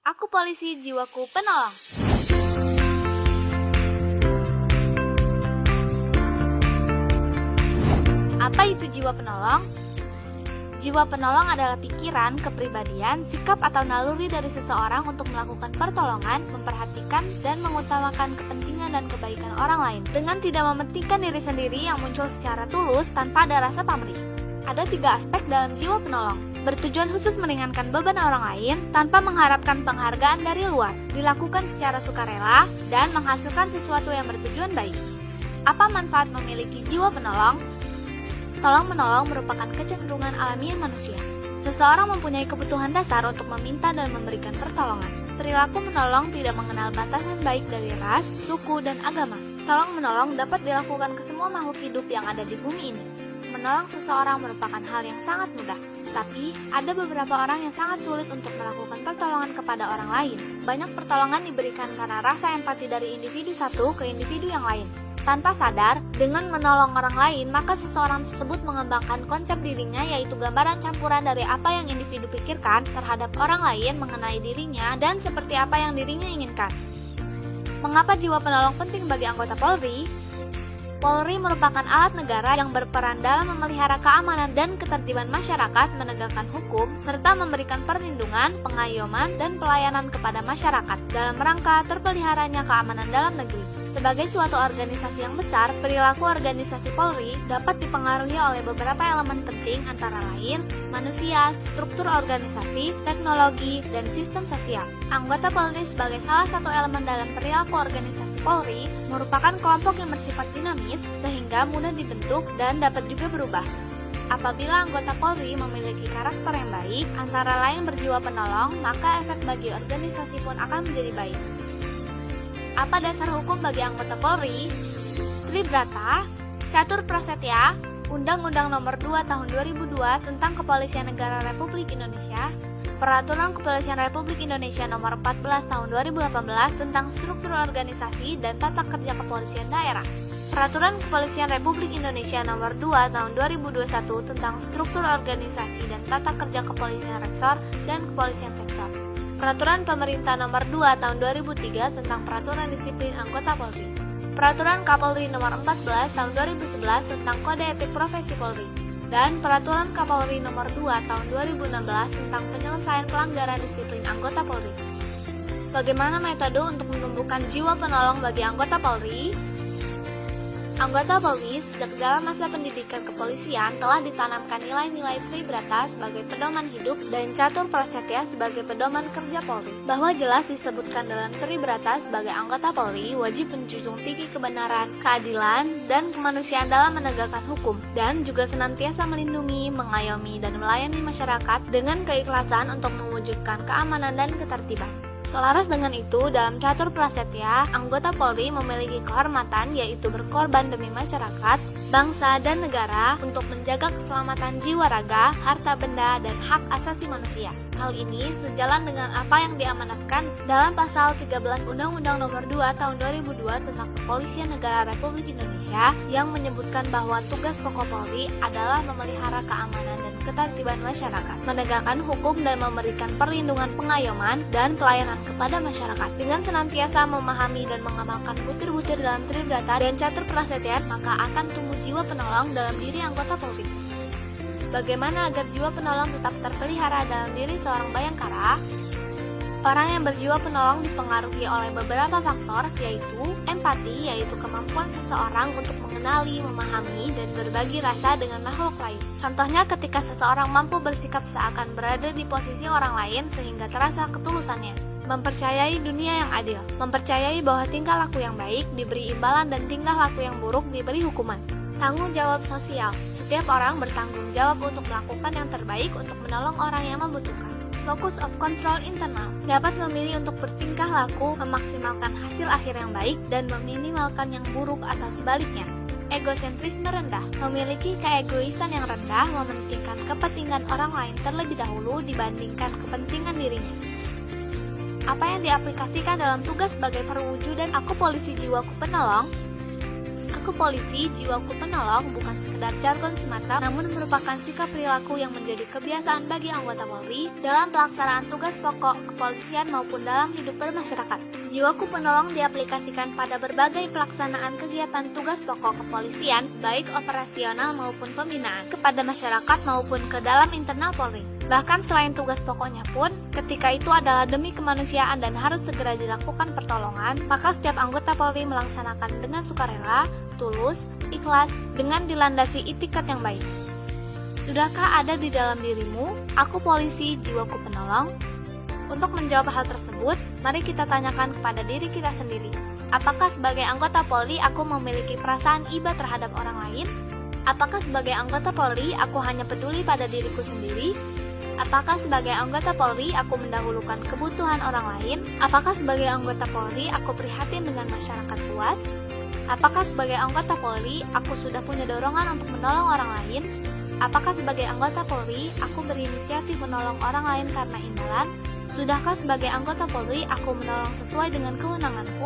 Aku polisi, jiwaku penolong. Apa itu jiwa penolong? Jiwa penolong adalah pikiran, kepribadian, sikap atau naluri dari seseorang untuk melakukan pertolongan, memperhatikan, dan mengutamakan kepentingan dan kebaikan orang lain dengan tidak mementingkan diri sendiri yang muncul secara tulus tanpa ada rasa pamrih. Ada 3 aspek dalam jiwa penolong. Bertujuan khusus meringankan beban orang lain tanpa mengharapkan penghargaan dari luar, dilakukan secara sukarela, dan menghasilkan sesuatu yang bertujuan baik. Apa manfaat memiliki jiwa penolong? Tolong-menolong merupakan kecenderungan alamiah manusia. Seseorang mempunyai kebutuhan dasar untuk meminta dan memberikan pertolongan. Perilaku menolong tidak mengenal batasan baik dari ras, suku, dan agama. Tolong-menolong dapat dilakukan ke semua makhluk hidup yang ada di bumi ini. Menolong seseorang merupakan hal yang sangat mudah. Tapi, ada beberapa orang yang sangat sulit untuk melakukan pertolongan kepada orang lain. Banyak pertolongan diberikan karena rasa empati dari individu satu ke individu yang lain. Tanpa sadar, dengan menolong orang lain, maka seseorang tersebut mengembangkan konsep dirinya, yaitu gambaran campuran dari apa yang individu pikirkan terhadap orang lain mengenai dirinya dan seperti apa yang dirinya inginkan. Mengapa jiwa penolong penting bagi anggota Polri? Polri merupakan alat negara yang berperan dalam memelihara keamanan dan ketertiban masyarakat, menegakkan hukum, serta memberikan perlindungan, pengayoman, dan pelayanan kepada masyarakat dalam rangka terpeliharanya keamanan dalam negeri. Sebagai suatu organisasi yang besar, perilaku organisasi Polri dapat dipengaruhi oleh beberapa elemen penting antara lain manusia, struktur organisasi, teknologi, dan sistem sosial. Anggota Polri sebagai salah satu elemen dalam perilaku organisasi Polri merupakan kelompok yang bersifat dinamis sehingga mudah dibentuk dan dapat juga berubah. Apabila anggota Polri memiliki karakter yang baik, antara lain berjiwa penolong, maka efek bagi organisasi pun akan menjadi baik. Apa dasar hukum bagi anggota Polri? Tribrata, Catur Prasetya, Undang-Undang Nomor 2 Tahun 2002 tentang Kepolisian Negara Republik Indonesia, Peraturan Kepolisian Republik Indonesia Nomor 14 Tahun 2018 tentang Struktur Organisasi dan Tata Kerja Kepolisian Daerah, Peraturan Kepolisian Republik Indonesia Nomor 2 Tahun 2021 tentang Struktur Organisasi dan Tata Kerja Kepolisian Resor dan Kepolisian Sektor, Peraturan Pemerintah Nomor 2 Tahun 2003 tentang Peraturan Disiplin Anggota Polri, Peraturan Kapolri Nomor 14 Tahun 2011 tentang Kode Etik Profesi Polri, dan Peraturan Kapolri Nomor 2 Tahun 2016 tentang penyelesaian pelanggaran disiplin anggota Polri. Bagaimana metode untuk menumbuhkan jiwa penolong bagi anggota Polri? Anggota Polri sejak dalam masa pendidikan kepolisian telah ditanamkan nilai-nilai Tribrata sebagai pedoman hidup dan Catur Prasetya sebagai pedoman kerja Polri. Bahwa jelas disebutkan dalam Tribrata sebagai anggota Polri wajib menjunjung tinggi kebenaran, keadilan, dan kemanusiaan dalam menegakkan hukum, dan juga senantiasa melindungi, mengayomi, dan melayani masyarakat dengan keikhlasan untuk mewujudkan keamanan dan ketertiban. Selaras dengan itu, dalam Catur Prasetya, anggota Polri memiliki kehormatan yaitu berkorban demi masyarakat, bangsa, dan negara untuk menjaga keselamatan jiwa raga, harta benda, dan hak asasi manusia. Hal ini sejalan dengan apa yang diamanatkan dalam pasal 13 Undang-Undang Nomor 2 Tahun 2002 tentang Kepolisian Negara Republik Indonesia yang menyebutkan bahwa tugas pokok Polri adalah memelihara keamanan dan ketertiban masyarakat, menegakkan hukum dan memberikan perlindungan, pengayoman, dan pelayanan kepada masyarakat. Dengan senantiasa memahami dan mengamalkan butir-butir dalam Tribrata dan Catur Prasetya, maka akan tumbuh jiwa penolong dalam diri anggota Polri. Bagaimana agar jiwa penolong tetap terpelihara dalam diri seorang Bayangkara? Orang yang berjiwa penolong dipengaruhi oleh beberapa faktor, yaitu empati, yaitu kemampuan seseorang untuk mengenali, memahami, dan berbagi rasa dengan makhluk lain. Contohnya ketika seseorang mampu bersikap seakan berada di posisi orang lain sehingga terasa ketulusannya. Mempercayai dunia yang adil, mempercayai bahwa tingkah laku yang baik diberi imbalan dan tingkah laku yang buruk diberi hukuman. Tanggung jawab sosial, setiap orang bertanggung jawab untuk melakukan yang terbaik untuk menolong orang yang membutuhkan. Focus of control internal, dapat memilih untuk bertingkah laku, memaksimalkan hasil akhir yang baik, dan meminimalkan yang buruk atau sebaliknya. Egosentrisme rendah, memiliki keegoisan yang rendah, mementingkan kepentingan orang lain terlebih dahulu dibandingkan kepentingan dirinya. Apa yang diaplikasikan dalam tugas sebagai perwujudan aku polisi jiwaku penolong? Aku polisi, jiwaku penolong bukan sekedar jargon semata, namun merupakan sikap perilaku yang menjadi kebiasaan bagi anggota Polri dalam pelaksanaan tugas pokok kepolisian maupun dalam hidup bermasyarakat. Jiwaku penolong diaplikasikan pada berbagai pelaksanaan kegiatan tugas pokok kepolisian, baik operasional maupun pembinaan, kepada masyarakat maupun ke dalam internal Polri. Bahkan selain tugas pokoknya pun, ketika itu adalah demi kemanusiaan dan harus segera dilakukan pertolongan, maka setiap anggota Polri melaksanakan dengan sukarela, tulus, ikhlas, dengan dilandasi itikat yang baik. Sudahkah ada di dalam dirimu, aku polisi, jiwaku penolong? Untuk menjawab hal tersebut, mari kita tanyakan kepada diri kita sendiri. Apakah sebagai anggota Polri aku memiliki perasaan iba terhadap orang lain? Apakah sebagai anggota Polri aku hanya peduli pada diriku sendiri? Apakah sebagai anggota Polri aku mendahulukan kebutuhan orang lain? Apakah sebagai anggota Polri aku prihatin dengan masyarakat luas? Apakah sebagai anggota Polri aku sudah punya dorongan untuk menolong orang lain? Apakah sebagai anggota Polri aku berinisiatif menolong orang lain karena imbalan? Sudahkah sebagai anggota Polri aku menolong sesuai dengan kewenanganku?